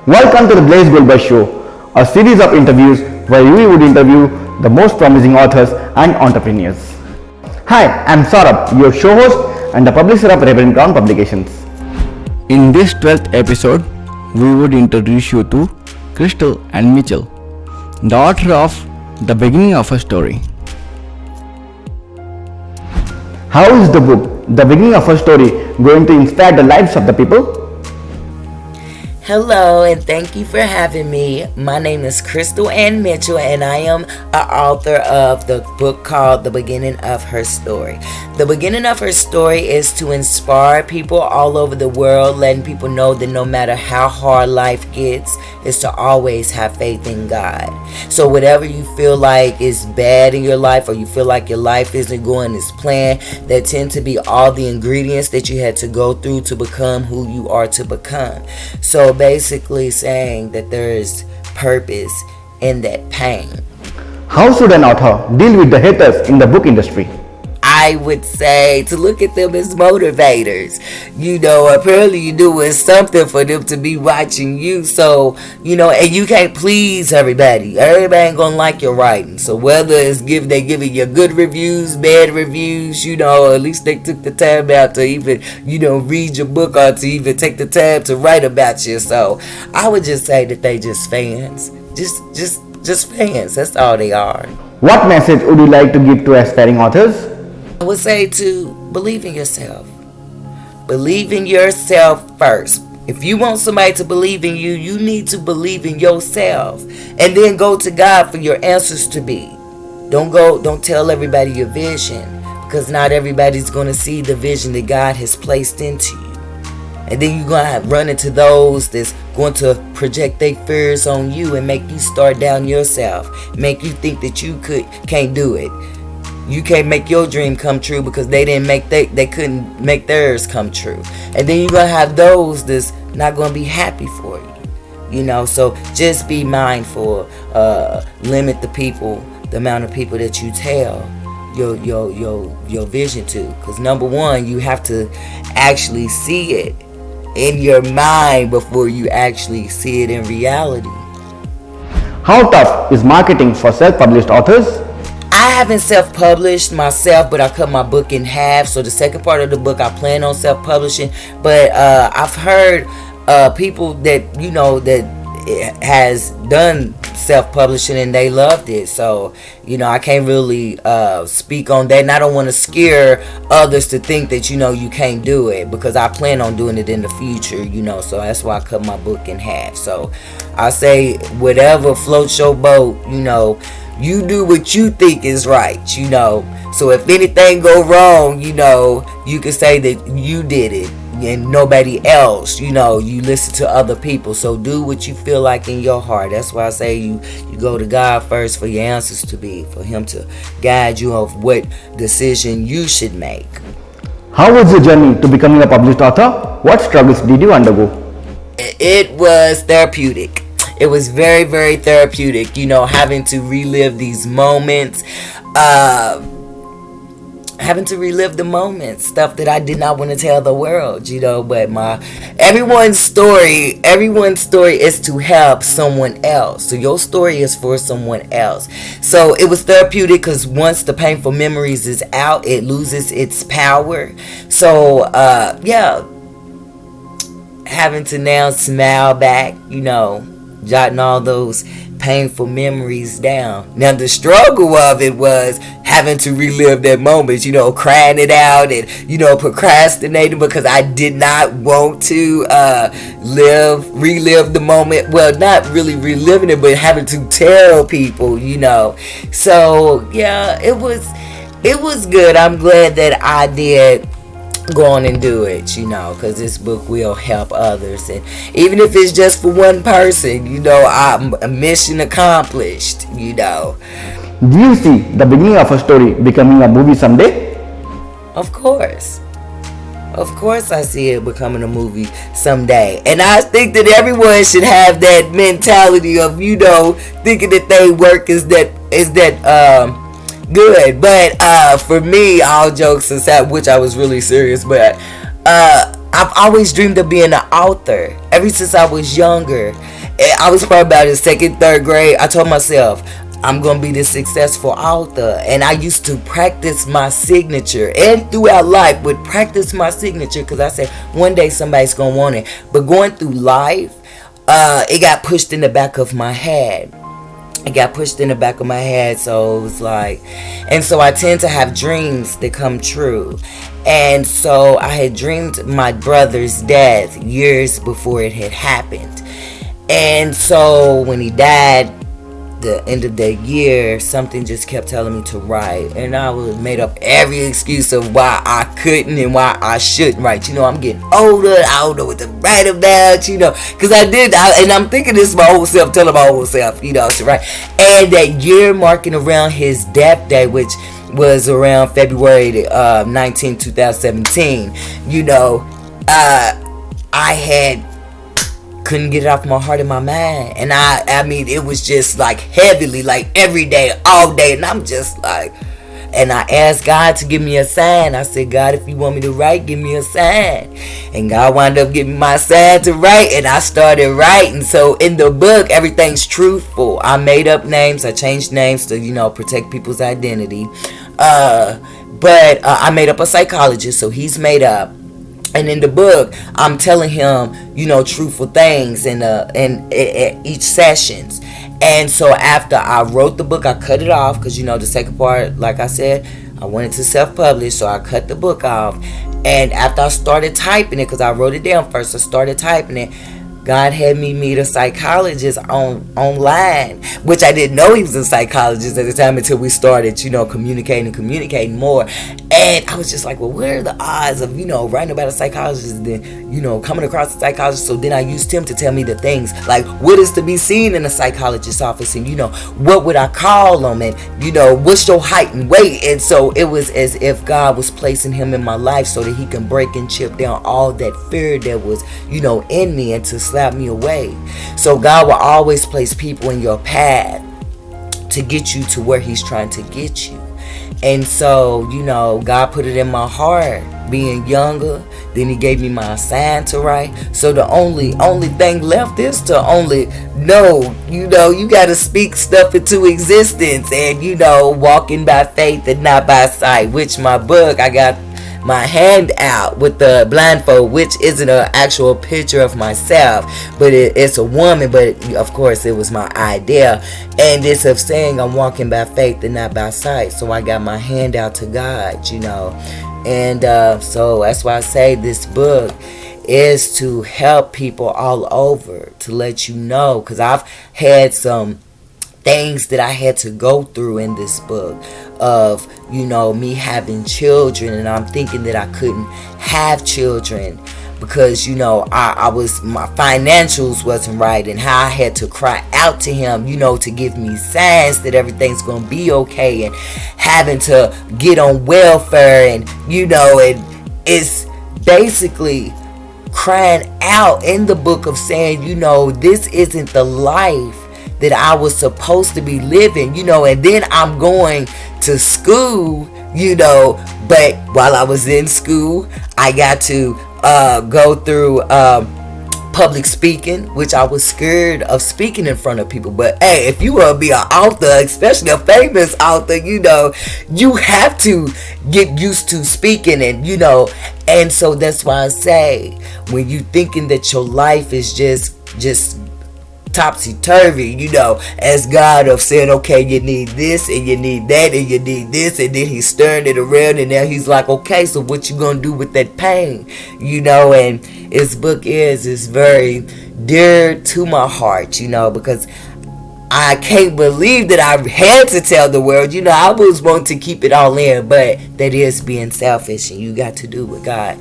Welcome to the Goldburst Show, a series of interviews where we would interview the most promising authors and entrepreneurs. Hi, I'm Saurabh, your show host and the publisher of Reverend Crown Publications. In this 12th episode, we would introduce you to Crystal and Mitchell, the author of The Beginning of a Story. How is the book, The Beginning of a Story, going to inspire the lives of the people? Hello, and thank you for having me. My name is Crystal Ann Mitchell, and I am an author of the book called The Beginning of Her Story. The beginning of her story is to inspire people all over the world, letting people know that no matter how hard life gets, is to always have faith in God. So whatever you feel like is bad in your life, or you feel like your life isn't going as planned, that tend to be all the ingredients that you had to go through to become who you are to become. So basically saying that there is purpose in that pain. How should an author deal with the haters in the book industry? I would say to look at them as motivators. Apparently you're doing something for them to be watching you. So, and you can't please everybody. Everybody ain't gonna like your writing. So whether it's they giving you good reviews, bad reviews, at least they took the time out to even, read your book or to even take the time to write about you. So I would just say that they just fans. Just fans. That's all they are. What message would you like to give to aspiring authors? I would say to believe in yourself. Believe in yourself first. If you want somebody to believe in you, you need to believe in yourself. And then go to God for your answers to be. Don't tell everybody your vision, because not everybody's going to see the vision that God has placed into you. And then you're going to run into those that's going to project their fears on you and make you start down yourself. Make you think that you can't do it. You can't make your dream come true because they couldn't make theirs come true. And then you're going to have those that's not going to be happy for you. So just be mindful. Limit the amount of people that you tell your vision to. Because number one, you have to actually see it in your mind before you actually see it in reality. How tough is marketing for self-published authors? I haven't self-published myself, but I cut my book in half. So the second part of the book I plan on self-publishing. But I've heard people that that has done self-publishing and they loved it. So I can't really speak on that, and I don't want to scare others to think that you can't do it, because I plan on doing it in the future. So that's why I cut my book in half. So I say whatever floats your boat. You do what you think is right, So if anything go wrong, you can say that you did it and nobody else, you listen to other people. So do what you feel like in your heart. That's why I say you go to God first for your answers to be, for Him to guide you of what decision you should make. How was your journey to becoming a published author? What struggles did you undergo? It was therapeutic. It was very, very therapeutic, having to relive these moments, having to relive the moments, stuff that I did not want to tell the world, but everyone's story is to help someone else. So your story is for someone else. So it was therapeutic because once the painful memories is out, it loses its power. So, having to now smile back, jotting all those painful memories down. Now the struggle of it was having to relive that moment, crying it out and, procrastinating because I did not want to relive the moment. Well, not really reliving it, but having to tell people, So yeah, it was good. I'm glad that I did go on and do it, because this book will help others, and even if it's just for one person, I'm a mission accomplished. Do you see The Beginning of a Story becoming a movie someday? Of course I see it becoming a movie someday, and I think that everyone should have that mentality of thinking that they work is that good. But for me, all jokes aside, which I was really serious, but I've always dreamed of being an author ever since I was younger. And I was probably about in second, third grade. I told myself, I'm going to be this successful author. And I used to practice my signature. And throughout life would practice my signature because I said, one day somebody's going to want it. But going through life, it got pushed in the back of my head. It got pushed in the back of my head. So it was like, and so I tend to have dreams that come true. And so I had dreamed my brother's death years before it had happened. And so when he died, the end of the year, something just kept telling me to write, and I was made up every excuse of why I couldn't and why I shouldn't write. I'm getting older, I don't know what to write about, because and I'm thinking this my old self, telling my old self, to write. And that year marking around his death day, which was around February 19, 2017, I had couldn't get it off my heart and my mind, and I mean it was just like heavily, like every day, all day, and I'm just like, and I asked God to give me a sign. I said, God, if you want me to write, give me a sign. And God wound up giving me my sign to write, and I started writing. So in the book, everything's truthful. I made up names, I changed names to protect people's identity, but I made up a psychologist, so he's made up. And in the book, I'm telling him, truthful things in each sessions. And so after I wrote the book, I cut it off because, the second part, like I said, I wanted to self-publish, so I cut the book off. And after I started typing it, because I wrote it down first, I started typing it. God had me meet a psychologist online, which I didn't know he was a psychologist at the time until we started, communicating more. And I was just like, well, what are the odds of, writing about a psychologist and then, coming across a psychologist? So then I used him to tell me the things, like what is to be seen in a psychologist's office, and, what would I call them, and, what's your height and weight? And so it was as if God was placing him in my life so that he can break and chip down all that fear that was, in me, and to slap me away. So God will always place people in your path to get you to where he's trying to get you. And so, God put it in my heart being younger. Then he gave me my sign to write. So the only thing left is to only know, you got to speak stuff into existence, and, walking by faith and not by sight, which my book, I got my hand out with the blindfold, which isn't an actual picture of myself, but it's a woman, but of course it was my idea, and it's of saying I'm walking by faith and not by sight. So I got my hand out to God, and so that's why I say this book is to help people all over, to let you know, because I've had some things that I had to go through in this book of, me having children, and I'm thinking that I couldn't have children because, I was, my financials wasn't right, and how I had to cry out to him, to give me signs that everything's going to be okay, and having to get on welfare, and, and it's basically crying out in the book of saying, this isn't the life that I was supposed to be living, and then I'm going to school, but while I was in school, I got to go through public speaking, which I was scared of speaking in front of people. But hey, if you want to be an author, especially a famous author, you have to get used to speaking, and and so that's why I say, when you thinking that your life is just topsy-turvy, as God of saying, okay, you need this and you need that and you need this, and then he's stirring it around, and now he's like, okay, so what you gonna do with that pain? And his book is very dear to my heart, because I can't believe that I had to tell the world, I was wanting to keep it all in, but that is being selfish, and you got to do what God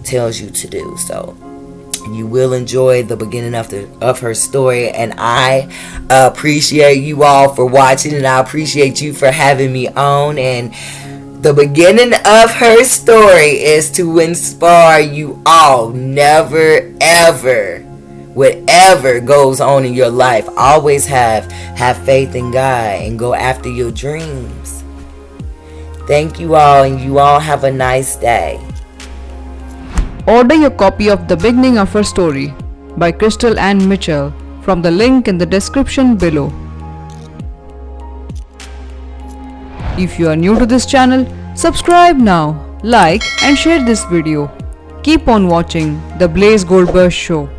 tells you to do. So you will enjoy the beginning of her story, and I appreciate you all for watching, and I appreciate you for having me on. And the beginning of her story is to inspire you all. Never ever, whatever goes on in your life, always have faith in God and go after your dreams. Thank you all, and you all have a nice day. Order your copy of The Beginning of Her Story by Crystal Ann Mitchell from the link in the description below. If you are new to this channel, subscribe now, like and share this video. Keep on watching The Blaze Goldburst Show.